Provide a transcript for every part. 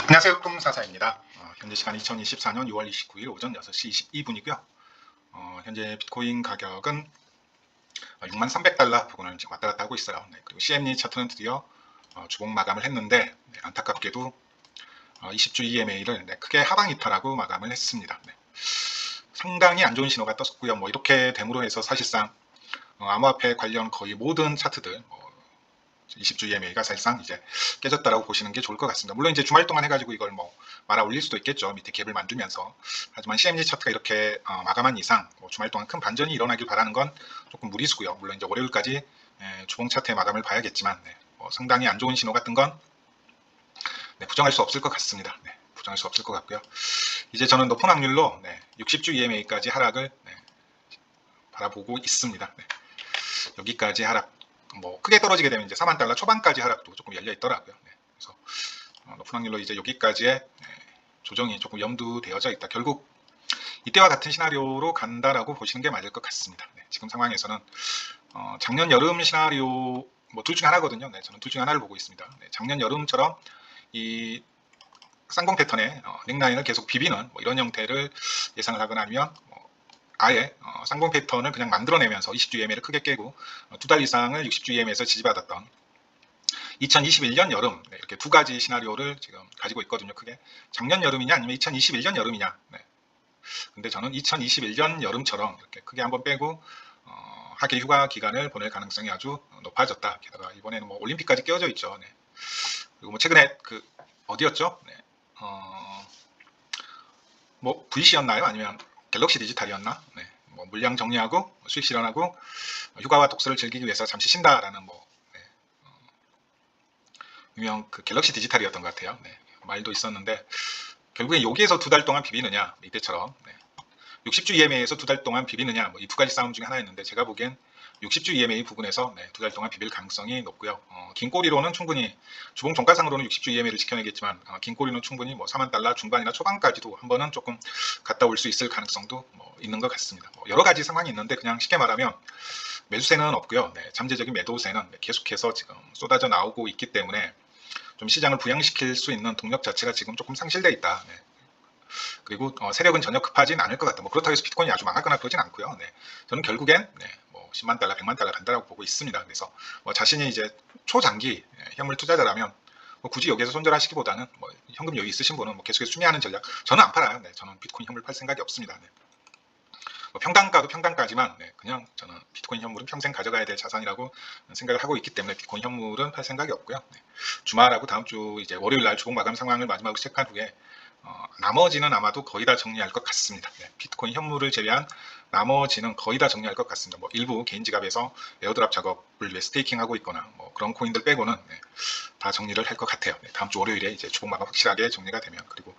안녕하세요. 똥사사입니다. 현재 시간 2024년 6월 29일 오전 6시 22분이고요. 현재 비트코인 가격은 6300달러 부근을 지금 왔다 갔다 하고 있어요. 네, 그리고 CME 차트는 드디어 주봉 마감을 했는데 안타깝게도 20주 EMA를 크게 하방 이탈하고 마감을 했습니다. 네. 상당히 안 좋은 신호가 떴고요. 이렇게 됨으로 해서 사실상 암호화폐 관련 거의 모든 차트들 20주 EMA가 사실상 이제 깨졌다라고 보시는 게 좋을 것 같습니다. 물론 이제 주말 동안 해가지고 이걸 말아 올릴 수도 있겠죠. 밑에 갭을 만들면서. 하지만 CME 차트가 이렇게 마감한 이상 주말 동안 큰 반전이 일어나길 바라는 건 조금 무리수고요. 물론 이제 월요일까지 주봉 차트의 마감을 봐야겠지만 상당히 안 좋은 신호 같은 건 부정할 수 없을 것 같습니다. 부정할 수 없을 것 같고요. 이제 저는 높은 확률로 60주 EMA까지 하락을 바라보고 있습니다. 여기까지 하락. 크게 떨어지게 되면 이제 4만 달러 초반까지 하락도 조금 열려 있더라고요. 그래서 높은 확률로 이제 여기까지의 조정이 조금 염두되어져 있다. 결국 이때와 같은 시나리오로 간다라고 보시는 게 맞을 것 같습니다. 지금 상황에서는 작년 여름 시나리오 둘 중에 하나거든요. 저는 둘 중에 하나를 보고 있습니다. 작년 여름처럼 이 쌍봉 패턴의 넥라인을 계속 비비는 이런 형태를 예상을 하거나 아니면 아예 쌍봉 패턴을 그냥 만들어내면서 20주 EMA를 크게 깨고 2달 이상을 60주 EMA에서 지지받았던 2021년 여름 이렇게 두 가지 시나리오를 지금 가지고 있거든요. 크게 작년 여름이냐 아니면 2021년 여름이냐. 근데 저는 2021년 여름처럼 이렇게 크게 한번 빼고 하계 휴가 기간을 보낼 가능성이 아주 높아졌다. 게다가 이번에는 올림픽까지 끼워져 있죠. 그리고 최근에 어디였죠? VC였나요? 아니면 갤럭시 디지털이었나? 물량 정리하고 수익 실현하고 휴가와 독서를 즐기기 위해서 잠시 쉰다라는 유명 갤럭시 디지털이었던 것 같아요. 말도 있었는데 결국에 여기에서 2달 동안 비비느냐 이때처럼 60주 EMA에서 2달 동안 비비느냐 이 두 가지 싸움 중에 하나였는데 제가 보기엔 60주 EMA 부분에서 2달 동안 비빌 가능성이 높고요. 긴 꼬리로는 충분히 주봉 종가상으로는 60주 EMA를 지켜내겠지만 긴 꼬리는 충분히 4만 달러 중반이나 초반까지도 한 번은 조금 갔다 올 수 있을 가능성도 있는 것 같습니다. 여러 가지 상황이 있는데 그냥 쉽게 말하면 매수세는 없고요. 잠재적인 매도세는 계속해서 지금 쏟아져 나오고 있기 때문에 좀 시장을 부양시킬 수 있는 동력 자체가 지금 조금 상실되어 있다. 그리고 세력은 전혀 급하진 않을 것 같다. 그렇다고 해서 비트코인이 아주 망하거나 그러진 않고요. 저는 결국엔 10만 달러, 100만 달러 간다라고 보고 있습니다. 그래서 자신이 이제 초장기 현물 투자자라면 굳이 여기서 손절하시기보다는 현금 여유 있으신 분은 계속해서 수미하는 전략. 저는 안 팔아요. 저는 비트코인 현물 팔 생각이 없습니다. 평단가도 평단가지만 그냥 저는 비트코인 현물은 평생 가져가야 될 자산이라고 생각을 하고 있기 때문에 비트코인 현물은 팔 생각이 없고요. 주말하고 다음 주 이제 월요일 날 주봉 마감 상황을 마지막으로 체크한 후에 나머지는 아마도 거의 다 정리할 것 같습니다. 비트코인 현물을 제외한 나머지는 거의 다 정리할 것 같습니다. 일부 개인 지갑에서 에어드랍 작업을 위해 스테이킹하고 있거나 그런 코인들 빼고는 다 정리를 할 것 같아요. 다음 주 월요일에 이제 주봉 마감 확실하게 정리가 되면 그리고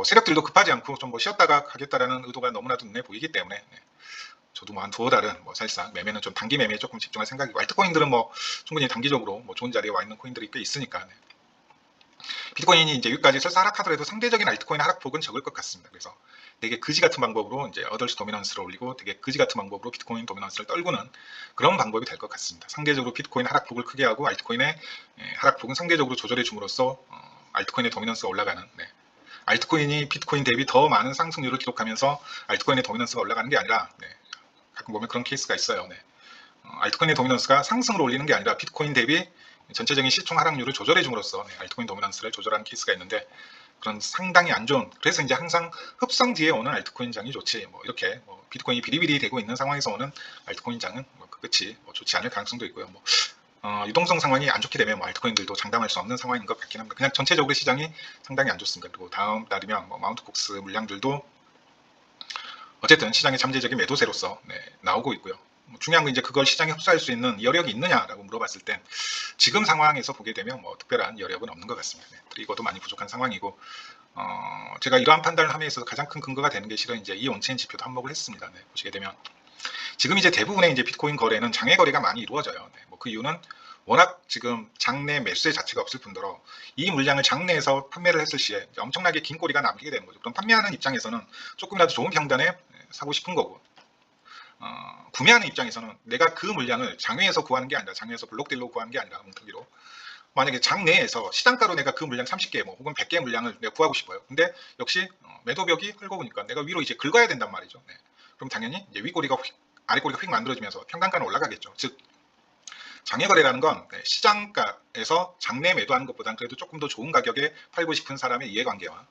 세력들도 급하지 않고 좀 쉬었다가 가겠다라는 의도가 너무나도 눈에 보이기 때문에 저도 한 두어 달은 사실상 매매는 좀 단기 매매에 조금 집중할 생각이고 알트코인들은 충분히 단기적으로 좋은 자리에 와 있는 코인들이 꽤 있으니까 비트코인이 이제 여기까지 설사 하락하더라도 상대적인 알트코인 하락폭은 적을 것 같습니다. 그래서 되게 그지 같은 방법으로 이제 어덜스 도미넌스를 올리고 되게 그지 같은 방법으로 비트코인 도미넌스를 떨구는 그런 방법이 될 것 같습니다. 상대적으로 비트코인 하락폭을 크게 하고 알트코인의 하락폭은 상대적으로 조절해 줌으로써 알트코인의 도미넌스가 올라가는 알트코인이 비트코인 대비 더 많은 상승률을 기록하면서 알트코인의 도미넌스가 올라가는 게 아니라 가끔 보면 그런 케이스가 있어요. 알트코인의 도미넌스가 상승으로 올리는 게 아니라 비트코인 대비 전체적인 시총 하락률을 조절해 줌으로써 알트코인 도미넌스를 조절하는 케이스가 있는데 그런 상당히 안 좋은 그래서 이제 항상 흡성 뒤에 오는 알트코인장이 좋지 이렇게 비트코인이 비리비리 되고 있는 상황에서 오는 알트코인장은 끝이 좋지 않을 가능성도 있고요. 유동성 상황이 안 좋게 되면 알트코인들도 장담할 수 없는 상황인 것 같긴 합니다. 그냥 전체적으로 시장이 상당히 안 좋습니다. 그리고 다음 달이면 마운트 콕스 물량들도 어쨌든 시장의 잠재적인 매도세로서 나오고 있고요. 중요한 건 이제 그걸 시장에 흡수할 수 있는 여력이 있느냐라고 물어봤을 땐 지금 상황에서 보게 되면 특별한 여력은 없는 것 같습니다. 트리거도 많이 부족한 상황이고 제가 이러한 판단을 함에 있어서 가장 큰 근거가 되는 게 실은 이제 이 온체인 지표도 한몫을 했습니다. 보시게 되면 지금 이제 대부분의 이제 비트코인 거래는 장외 거래가 많이 이루어져요. 그 이유는 워낙 지금 장내 매수세 자체가 없을 뿐더러 이 물량을 장내에서 판매를 했을 시에 엄청나게 긴 꼬리가 남기게 되는 거죠. 그럼 판매하는 입장에서는 조금이라도 좋은 평단에 사고 싶은 거고 구매하는 입장에서는 내가 그 물량을 장외에서 구하는 게 아니라 장외에서 블록딜로 구하는 게 아니라 뭉텅이로 만약에 장내에서 시장가로 내가 그 물량 30개 뭐 혹은 100개 물량을 내가 구하고 싶어요. 근데 역시 매도벽이 헐거우니까 내가 위로 이제 긁어야 된단 말이죠. 네. 그럼 당연히 이제 윗꼬리가 아랫꼬리가 휙 만들어지면서 평단가는 올라가겠죠. 즉 장외 거래라는 건 시장가에서 장내 매도하는 것보다는 그래도 조금 더 좋은 가격에 팔고 싶은 사람의 이해관계와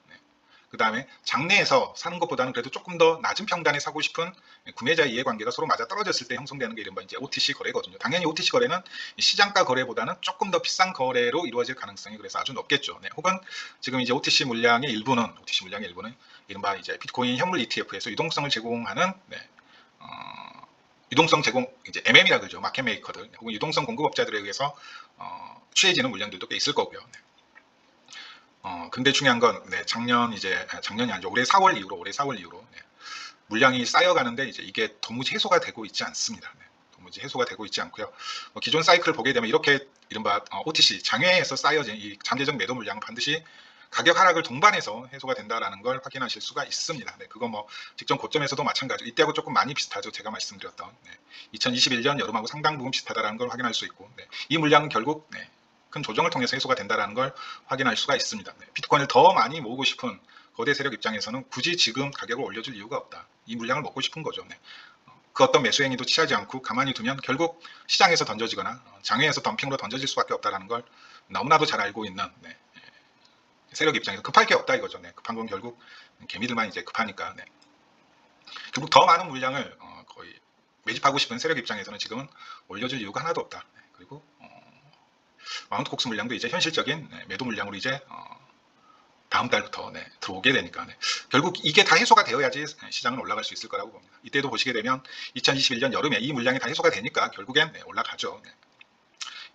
그 다음에 장내에서 사는 것보다는 그래도 조금 더 낮은 평단에 사고 싶은 구매자의 이해관계가 서로 맞아 떨어졌을 때 형성되는 게 이른바 이제 OTC 거래거든요. 당연히 OTC 거래는 시장가 거래보다는 조금 더 비싼 거래로 이루어질 가능성이 그래서 아주 높겠죠. 네. 혹은 지금 이제 OTC 물량의 일부는 이른바 이제 비트코인 현물 ETF에서 유동성을 제공하는 유동성 제공 이제 MM이라 그러죠. 마켓 메이커들 혹은 유동성 공급업자들에 의해서 취해지는 물량들도 꽤 있을 거고요. 네. 근데 중요한 건 작년이 아니죠. 올해 4월 이후로 물량이 쌓여가는데 이제 이게 도무지 해소가 되고 있지 않습니다. 네. 도무지 해소가 되고 있지 않고요. 기존 사이클을 보게 되면 이렇게 이른바 OTC 장외에서 쌓여진 이 잠재적 매도 물량은 반드시 가격 하락을 동반해서 해소가 된다라는 걸 확인하실 수가 있습니다. 네, 그거 직전 고점에서도 마찬가지로 이때하고 조금 많이 비슷하죠. 제가 말씀드렸던 2021년 여름하고 상당 부분 비슷하다라는 걸 확인할 수 있고 이 물량은 결국 큰 조정을 통해서 해소가 된다라는 걸 확인할 수가 있습니다. 비트코인을 더 많이 모으고 싶은 거대 세력 입장에서는 굳이 지금 가격을 올려줄 이유가 없다. 이 물량을 먹고 싶은 거죠. 그 어떤 매수 행위도 취하지 않고 가만히 두면 결국 시장에서 던져지거나 장외에서 덤핑으로 던져질 수밖에 없다는 걸 너무나도 잘 알고 있는 세력 입장에서 급할 게 없다 이거죠. 급한 건 결국 개미들만 이제 급하니까 결국 더 많은 물량을 거의 매집하고 싶은 세력 입장에서는 지금은 올려줄 이유가 하나도 없다. 그리고 마운트 콕스 물량도 이제 현실적인 매도 물량으로 이제 다음 달부터 들어오게 되니까 결국 이게 다 해소가 되어야지 시장은 올라갈 수 있을 거라고 봅니다. 이때도 보시게 되면 2021년 여름에 이 물량이 다 해소가 되니까 결국엔 올라가죠.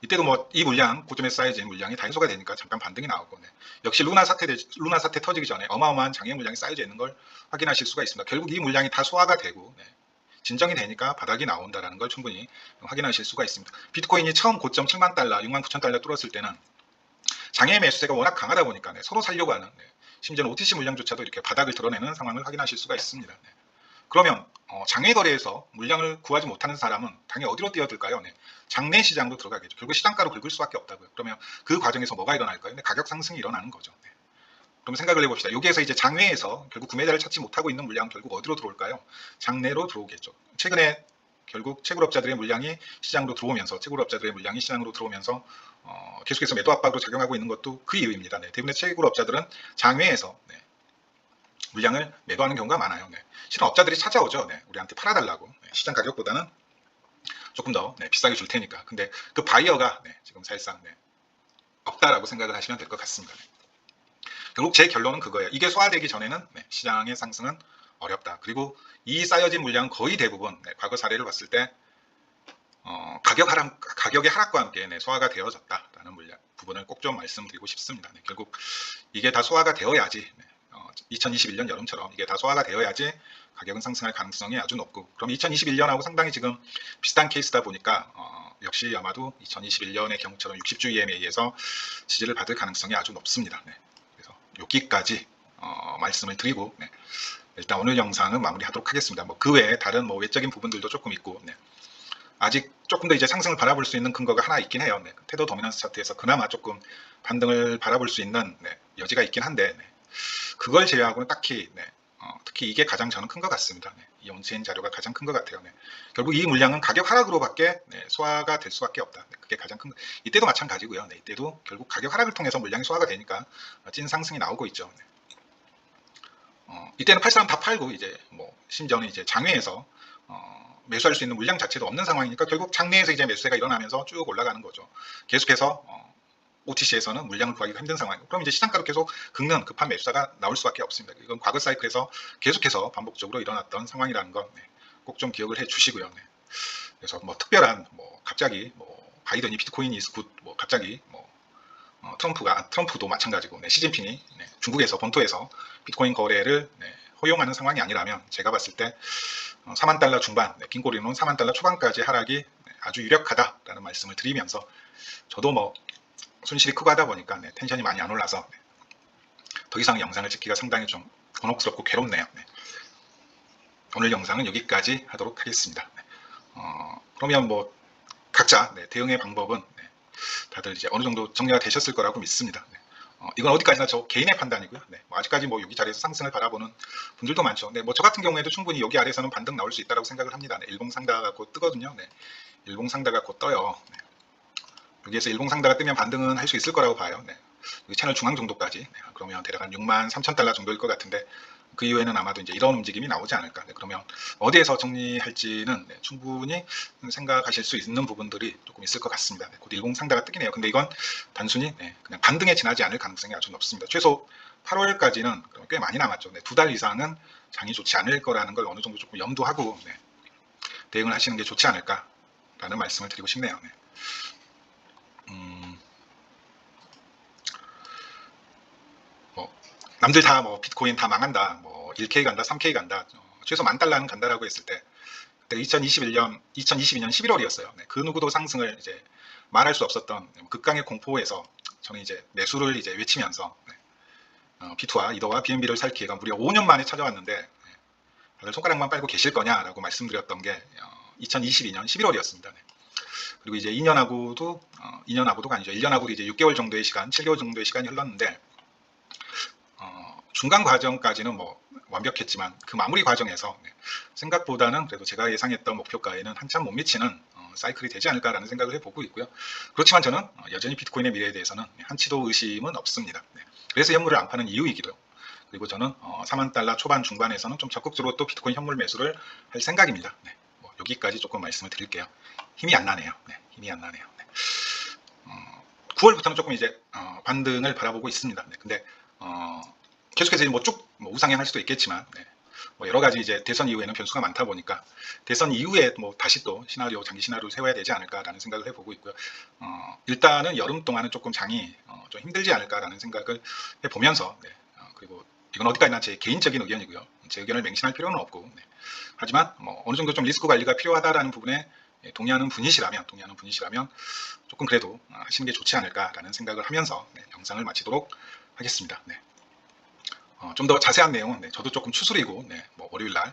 이때도 이 물량 고점에서 쌓여진 물량이 다 해소가 되니까 잠깐 반등이 나오고 역시 루나 사태 터지기 전에 어마어마한 장애 물량이 쌓여져 있는 걸 확인하실 수가 있습니다. 결국 이 물량이 다 소화가 되고 진정이 되니까 바닥이 나온다라는 걸 충분히 확인하실 수가 있습니다. 비트코인이 처음 고점 7만 달러, 6만 9천 달러 뚫었을 때는 장외 매수세가 워낙 강하다 보니까 서로 살려고 하는 심지어는 OTC 물량조차도 이렇게 바닥을 드러내는 상황을 확인하실 수가 있습니다. 그러면 장외 거래에서 물량을 구하지 못하는 사람은 당연히 어디로 뛰어들까요? 장내 시장으로 들어가겠죠. 결국 시장가로 긁을 수밖에 없다고요. 그러면 그 과정에서 뭐가 일어날까요? 가격 상승이 일어나는 거죠. 그럼 생각을 해봅시다. 여기에서 이제 장외에서 결국 구매자를 찾지 못하고 있는 물량은 결국 어디로 들어올까요? 장내로 들어오겠죠. 최근에 결국 채굴업자들의 물량이 시장으로 들어오면서 계속해서 매도 압박으로 작용하고 있는 것도 그 이유입니다. 대부분의 채굴업자들은 장외에서 물량을 매도하는 경우가 많아요. 실은 업자들이 찾아오죠. 우리한테 팔아달라고. 시장 가격보다는 조금 더 비싸게 줄 테니까. 근데 그 바이어가 지금 사실상 없다라고 생각을 하시면 될 것 같습니다. 결국 제 결론은 그거예요. 이게 소화되기 전에는 시장의 상승은 어렵다. 그리고 이 쌓여진 물량은 거의 대부분 과거 사례를 봤을 때 가격의 하락과 함께 소화가 되어졌다라는 부분을 꼭 좀 말씀드리고 싶습니다. 결국 이게 다 소화가 되어야지 2021년 여름처럼 이게 다 소화가 되어야지 가격은 상승할 가능성이 아주 높고 그럼 2021년하고 상당히 지금 비슷한 케이스다 보니까 역시 아마도 2021년의 경우처럼 60주 EMA에서 지지를 받을 가능성이 아주 높습니다. 그래서 여기까지 말씀을 드리고 일단 오늘 영상은 마무리하도록 하겠습니다. 그 외에 다른 외적인 부분들도 조금 있고 아직 조금 더 이제 상승을 바라볼 수 있는 근거가 하나 있긴 해요. 테더 도미넌스 차트에서 그나마 조금 반등을 바라볼 수 있는 여지가 있긴 한데 그걸 제외하고는 딱히 특히 이게 가장 저는 큰 것 같습니다. 이 온체인 자료가 가장 큰 것 같아요. 결국 이 물량은 가격 하락으로밖에 소화가 될 수밖에 없다. 그게 가장 큰 거. 이때도 마찬가지고요. 이때도 결국 가격 하락을 통해서 물량이 소화가 되니까 찐 상승이 나오고 있죠. 이때는 팔 사람 다 팔고 이제 심지어는 이제 장외에서 매수할 수 있는 물량 자체도 없는 상황이니까 결국 장내에서 이제 매수세가 일어나면서 쭉 올라가는 거죠. 계속해서 OTC에서는 물량을 구하기가 힘든 상황이고 그럼 이제 시장가로 계속 긁는 급한 매수자가 나올 수밖에 없습니다. 이건 과거 사이클에서 계속해서 반복적으로 일어났던 상황이라는 건 꼭 좀 기억을 해 주시고요. 그래서 특별한 갑자기 바이든이 비트코인이 is good 갑자기 트럼프도 마찬가지고 시진핑이 중국에서 본토에서 비트코인 거래를 허용하는 상황이 아니라면 제가 봤을 때 4만 달러 중반, 긴 꼬리는 4만 달러 초반까지 하락이 아주 유력하다라는 말씀을 드리면서 저도 손실이 크고 하다 보니까 텐션이 많이 안 올라서 더 이상 영상을 찍기가 상당히 좀 곤혹스럽고 괴롭네요. 오늘 영상은 여기까지 하도록 하겠습니다. 그러면 각자 대응의 방법은 다들 이제 어느 정도 정리가 되셨을 거라고 믿습니다. 네. 이건 어디까지나 저 개인의 판단이고요. 네. 뭐 아직까지 뭐 여기 자리에서 상승을 바라보는 분들도 많죠. 네. 뭐 저 같은 경우에도 충분히 여기 아래에서는 반등 나올 수 있다고 생각을 합니다. 네. 일봉상다가 곧 뜨거든요. 네. 일봉상다가 곧 떠요. 네. 여기에서 일봉상다가 뜨면 반등은 할 수 있을 거라고 봐요. 네. 여기 채널 중앙 정도까지. 네. 그러면 대략 한 63,000달러 정도일 것 같은데 그 이후에는 아마도 이제 이런 움직임이 나오지 않을까. 네. 그러면 어디에서 정리할지는 네. 충분히 생각하실 수 있는 부분들이 조금 있을 것 같습니다. 네. 곧 일봉상다가 뜨긴 해요. 근데 이건 단순히 네. 그냥 반등에 지나지 않을 가능성이 아주 높습니다. 최소 8월까지는 꽤 많이 남았죠. 네. 2달 이상은 장이 좋지 않을 거라는 걸 어느 정도 조금 염두하고 네. 대응을 하시는 게 좋지 않을까라는 말씀을 드리고 싶네요. 네. 남들 다 뭐 비트코인 다 망한다, 뭐 1K 간다, 3K 간다, 최소 10,000달러는 간다라고 했을 때, 그때 2022년 11월이었어요. 네, 그 누구도 상승을 이제 말할 수 없었던 극강의 공포에서 저는 이제 매수를 이제 외치면서 비트와 이더와 BNB를 살 기회가 무려 5년 만에 찾아왔는데 네, 다들 손가락만 빨고 계실 거냐라고 말씀드렸던 게 2022년 11월이었습니다. 네. 그리고 이제 2년하고도 아니죠. 1년하고도 이제 6개월 정도의 시간, 7개월 정도의 시간이 흘렀는데 중간 과정까지는 뭐 완벽했지만 그 마무리 과정에서 생각보다는 그래도 제가 예상했던 목표가에는 한참 못 미치는 사이클이 되지 않을까라는 생각을 해보고 있고요. 그렇지만 저는 여전히 비트코인의 미래에 대해서는 한치도 의심은 없습니다. 그래서 현물을 안 파는 이유이기도 그리고 저는 4만 달러 초반 중반에서는 좀 적극적으로 또 비트코인 현물 매수를 할 생각입니다. 뭐 여기까지 조금 말씀을 드릴게요. 힘이 안 나네요. 힘이 안 나네요. 9월부터는 조금 이제 반등을 바라보고 있습니다. 근데 계속해서 뭐쭉 우상향할 수도 있겠지만 뭐 여러 가지 이제 대선 이후에는 변수가 많다 보니까 대선 이후에 뭐 다시 또 시나리오, 장기 시나리오를 세워야 되지 않을까라는 생각을 해보고 있고요. 일단은 여름 동안은 조금 장이 좀 힘들지 않을까라는 생각을 해보면서 그리고 이건 어디까지나 제 개인적인 의견이고요. 제 의견을 맹신할 필요는 없고 하지만 뭐 어느 정도 좀 리스크 관리가 필요하다라는 부분에 동의하는 분이시라면 조금 그래도 하시는 게 좋지 않을까라는 생각을 하면서 영상을 마치도록 하겠습니다. 좀 더 자세한 내용은 저도 조금 추스리고 뭐 월요일날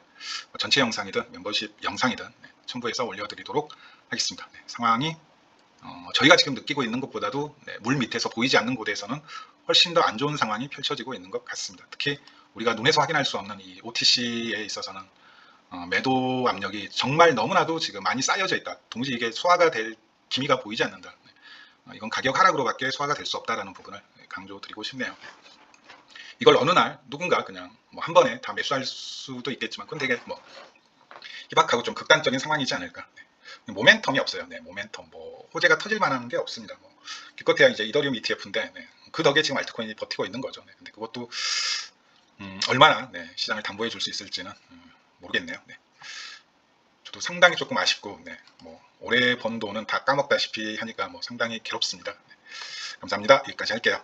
전체 영상이든 멤버십 영상이든 첨부해서 올려드리도록 하겠습니다. 상황이 저희가 지금 느끼고 있는 것보다도 물 밑에서 보이지 않는 곳에서는 훨씬 더 안 좋은 상황이 펼쳐지고 있는 것 같습니다. 특히 우리가 눈에서 확인할 수 없는 이 OTC에 있어서는 매도 압력이 정말 너무나도 지금 많이 쌓여져 있다. 동시에 이게 소화가 될 기미가 보이지 않는다. 이건 가격 하락으로밖에 소화가 될 수 없다라는 부분을 강조드리고 싶네요. 이걸 어느 날 누군가 그냥 뭐 한 번에 다 매수할 수도 있겠지만 그건 되게 뭐 희박하고 좀 극단적인 상황이지 않을까. 모멘텀이 없어요. 모멘텀 뭐 호재가 터질 만한 게 없습니다. 뭐 기껏해야 이제 이더리움 ETF인데 그 덕에 지금 알트코인이 버티고 있는 거죠. 근데 그것도 얼마나 시장을 담보해 줄 수 있을지는 모르겠네요. 저도 상당히 조금 아쉽고 뭐 올해 번 돈은 다 까먹다시피 하니까 뭐 상당히 괴롭습니다. 감사합니다. 여기까지 할게요.